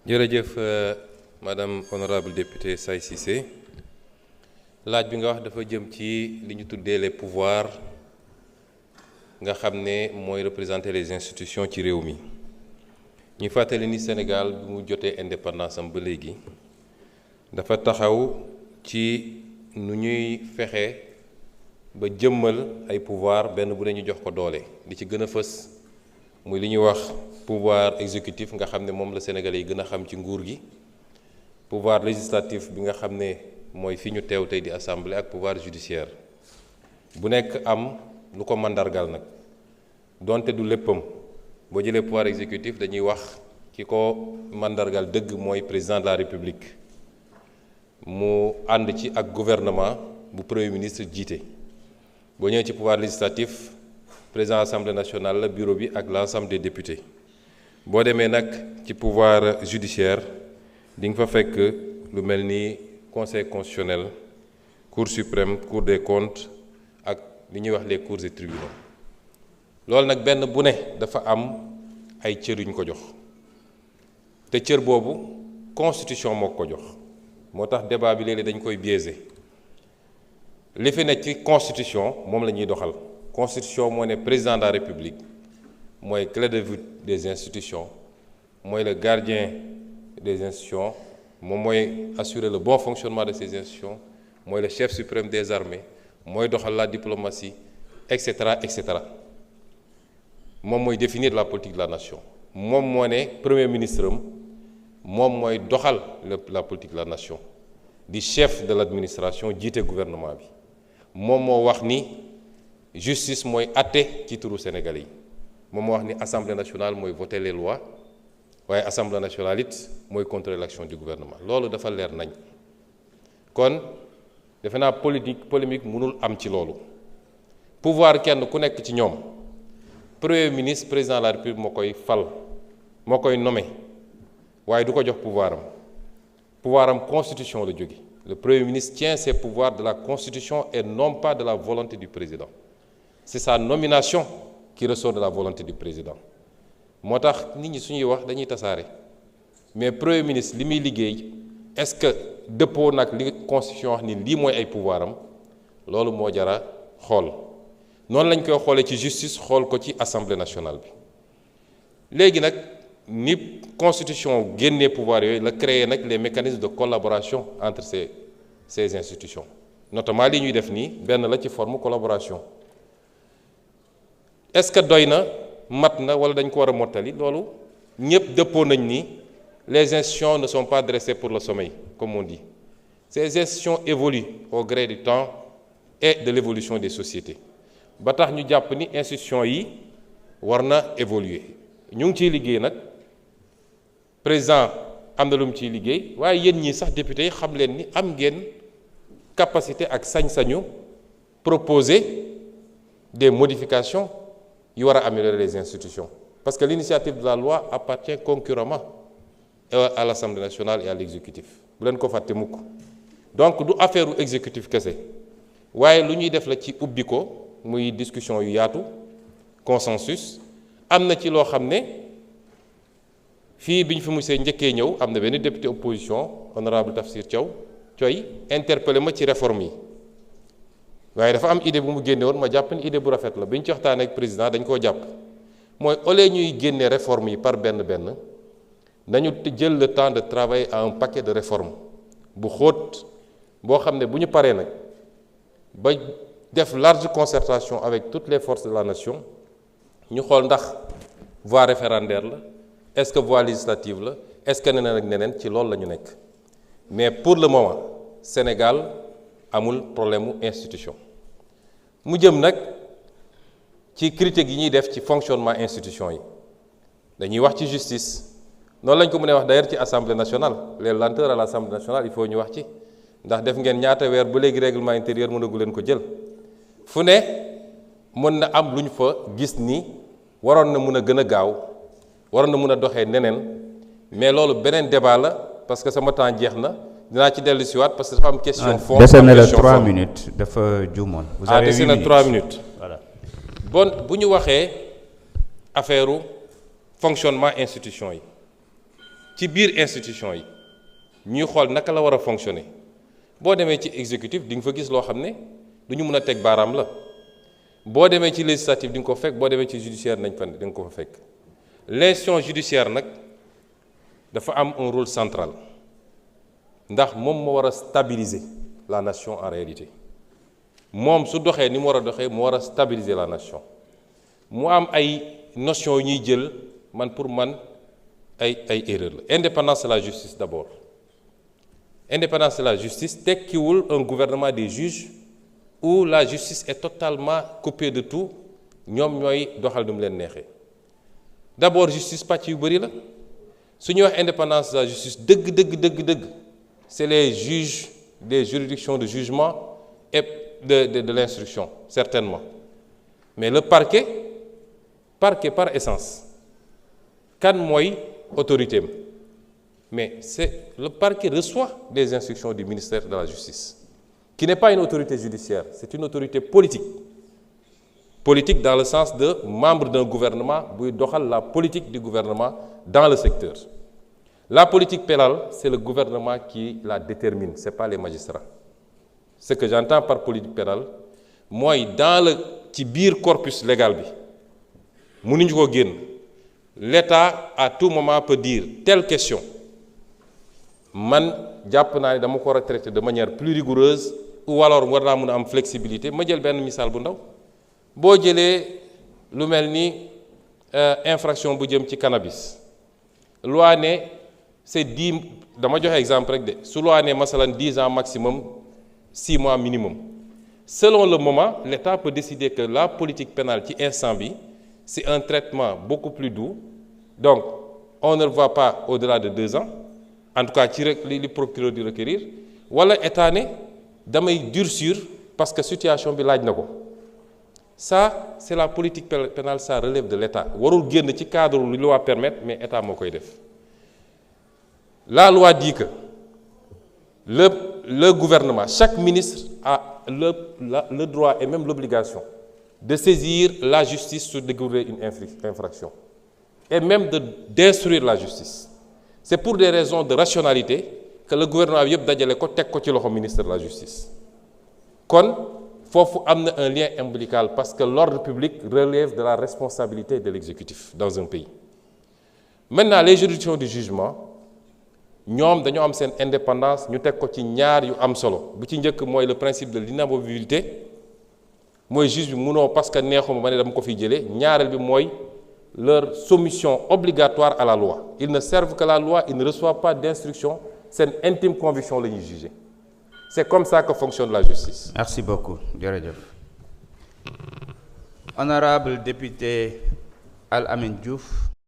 jërëjëf madame honorable députée Saye Cissé laaj bi nga wax dafa jëm ci li ñu tuddee les pouvoirs nga xam ne mooy représenter les institutions ci réew mi ñu fàttali ni Sénégal bi mu jotee indépendance am ba léegi dafa taxaw ci nu ñuy fexe ba jëmmal ay pouvoir benn bu ne ñu jox ko doole li ci gën a fës muy li ñuy wax pouvoir exécutif nga xam ne moom la Sénégalais yi gën a xam ci nguur gi pouvoir législatif bi nga xam ne mooy fi ñu teew tey di assemblée ak pouvoir judiciaire bu nekk am lu ko mandargal nag donte du léppam boo jëlee pouvoir exécutif dañuy wax ki ko mandargal dëgg mooy président de la république mu ànd ci ak gouvernement bu premier ministre jiite boo ñëwee ci pouvoir législatif président assemblée nationale la bureau bi ak l'ensemble des députés boo demee nag ci pouvoir judiciaire di nga fa fekk lu mel ni conseil constitutionnel cour suprême cour des comptes ak li ñuy wax les cours et tribunaux loolu nag benn bu ne dafa am ay cër yu ñu ko jox te cër boobu constitution moo ko jox moo tax débat bi léeg-léeg dañ koy biaisé li fi nekk ci constitution moom la ñuy doxal constitution moo ne président de la république mooy clé de voûte des institutions mooy le gardien des institutions moom mooy assurer le bon fonctionnement de ces institutions mooy le chef suprême des armées mooy doxal la diplomatie et cetera et cetera moom mooy définir la politique de la nation moom moo ne premier ministre am moom mooy doxal la politique de la nation di chef de l'administration jiite gouvernement bi moom moo wax ni justice mooy àtte ci turu Sénégalais yi moom moo wax ni assemblée nationale mooy voter les lois waaye assemblée nationale it mooy contrôler l'action du gouvernement loolu dafa leer nañ kon defe naa polémique mënul am ci loolu pouvoir kenn ku nekk ci ñoom premier ministre président de la république moo koy fal moo koy nommé waaye du ko jox pouvoir am constitution la jóge le premier ministre tient ses pouvoirs de la constitution et non pas de la volonté du président c'est sa nomination qui ressort de la volonté du président moo tax nit ñi suñuy wax dañuy tasaare mais premier ministre li muy liggéey est-ce que dëppoo nag li constitution wax ni lii mooy ay pouvoir am loolu moo jara xool noonu lañ koy xoolee ci justice xool ko ci assemblée nationale bi léegi nag ni constitution génnee pouvoir yooyu la créer nag les mécanismes de collaboration entre ces institutions notamment li ñuy def nii benn la ci forme collaboration est-ce que doy na mat na wala dañ ko war a mottali loolu ñëpp dëppoo nañ ni les institutions ne sont pas dressées pour le sommeil comme on dit ces institutions évoluent au gré du temps et de l'évolution des sociétés ba tax ñu jàpp ni institutions yi war na évoluer ñu ngi ciy liggéey nag président am na lu mu ciy liggéey waaye yéen ñii sax député yi xam leen ni am ngeen capacité ak sañ-sañu proposer des modifications yu war a améliorer les institutions parce que l'initiative de la loi appartient concurremment à l'Assemblée nationale et à l'exécutif bu leen ko fàtte mukk donc du affaire u exécutif kese waaye lu ñuy def la ci ubbi ko muy discussion yu yaatu consensus am na ci loo xam ne fii bi ñu fi musee njëkkee ñëw am na benn député opposition honorable Tafsir Thioye interpellé ma ci réforme yi waaye dafa am idée bu mu génne woon ma jàpp ni idée bu rafet la bi ñu ci waxtaanee ak président dañ koo jàpp mooy au lieu ñuy génne réforme yi par benn nañu jël le temps de travailler à un paquet de réformes bu xóot boo xam ne bu ñu paree nag ba def large concertation avec toutes les forces de la nation ñu xool ndax voie référendaire la est-ce que voie législative la est-ce que neneen ak neneen ci loolu la ñu nekk mais pour le moment Sénégal amul problème mu institution mu jëm nag ci critique yi ñuy def ci fonctionnement institution yi dañuy wax ci justice noonu lañ ko mënee wax d'ailleurs ci assemblée nationale les lenteurs à l'assemblée nationale il faut ñu wax ci ndax def ngeen ñaata weer ba léegi règlement intérieur mënagu leen ko jël fu ne mën na am lu ñu fa gis ni waroon na mën a gën a gaaw waroon na mën a doxee neneen mais loolu beneen débat la parce que sama temps jeex na dinaa ci dellu siwaat parce que dafa am question fond dese na la 3 minutes dafa juumoon. vous avez 8 minutes dese na 3 minutes. voilà bon bu ñu waxee affaire fonctionnement institution yi ci biir institution yi ñuy xool naka la war a fonctionner boo demee ci exécutif di nga fa gis loo xam ne du ñu mën a teg baaraam la boo demee ci législatif di nga ko fekk boo demee ci judiciaire nañ fa di nga ko fa fekk l'institution judiciaire nag dafa am un rôle central ndax moom moo war a stabiliser la nation en réalité moom su doxee ni mu war a doxee mu war a stabiliser la nation mu am ay notions yu ñuy jël man pour man ay erreur la indépendance de la justice d'abord indépendance de la justice tekkiwul un gouvernement des juges où la justice est totalement coupée de tout ñoom ñooy doxal nu mu leen neexee d'abord justice pàcc yu bëri la su ñuy wax indépendance de la justice dëgg c'est les juges des juridictions de jugement et de l'instruction certainement mais le parquet par essence kan mooy autorité am mais c'est le parquet reçoit des instructions du ministère de la justice qui n'est pas une autorité judiciaire c'est une autorité politique dans le sens de membre d'un gouvernement buy doxal la politique du gouvernement dans le secteur. La politique pénale, c'est le gouvernement qui la détermine, ce n'est pas les magistrats. Ce que j'entends par politique pénale, moi, dans le ci biir corpus légal bi mënuñu ko génn l'État à tout moment peut dire telle question man jàpp naa ne dama ko war a traiter de manière plus rigoureuse ou alors war naa mën a am flexibilité ma jël benn misaal bu ndaw boo jëlee lu mel ni infraction bu jëm ci cannabis loi ne c'est 10 dama joxe exemple rek de su loi ne masalan 10 ans maximum 6 mois minimum selon le moment l'État peut décider que la politique pénale ci instant bi c'est un traitement beaucoup plus doux donc on ne le voit pas au-delà de 2 ans en tout cas ci rek li procureur di requérir wala État ne damay durcir parce que situation bi laaj na ko ça c'est la politique pénale ça relève de l'État warul génn ci cadre lu loi permettre mais État moo koy def la loi dit que le gouvernement chaque ministre a le droit et même l'obligation de saisir la justice sur découvrir une infraction et même d'instruire la justice c'est pour des raisons de rationalité que le gouvernement bi yëpp dajale ko teg ko ci loxo ministre de la justice kon foofu am na un lien ombilical parce que l'ordre public relève de la responsabilité de l'exécutif dans un pays maintenant les juridictions du jugement ñoom dañoo am seen indépendance ñu teg ko ci ñaar yu am solo bu ci njëkk mooy le principe de l'inamovibilité mooy juge bi munoo parce que neexuma ma ne dama ko fiy jëlee ñaareel bi mooy leur soumission obligatoire à la loi ils ne servent que la loi ils ne reçoivent pas d'instruction seen intime conviction la ñuy juger c'est comme ça que fonctionne la justice. Merci beaucoup jërëjëf. Honorable député Al Amine Diouf.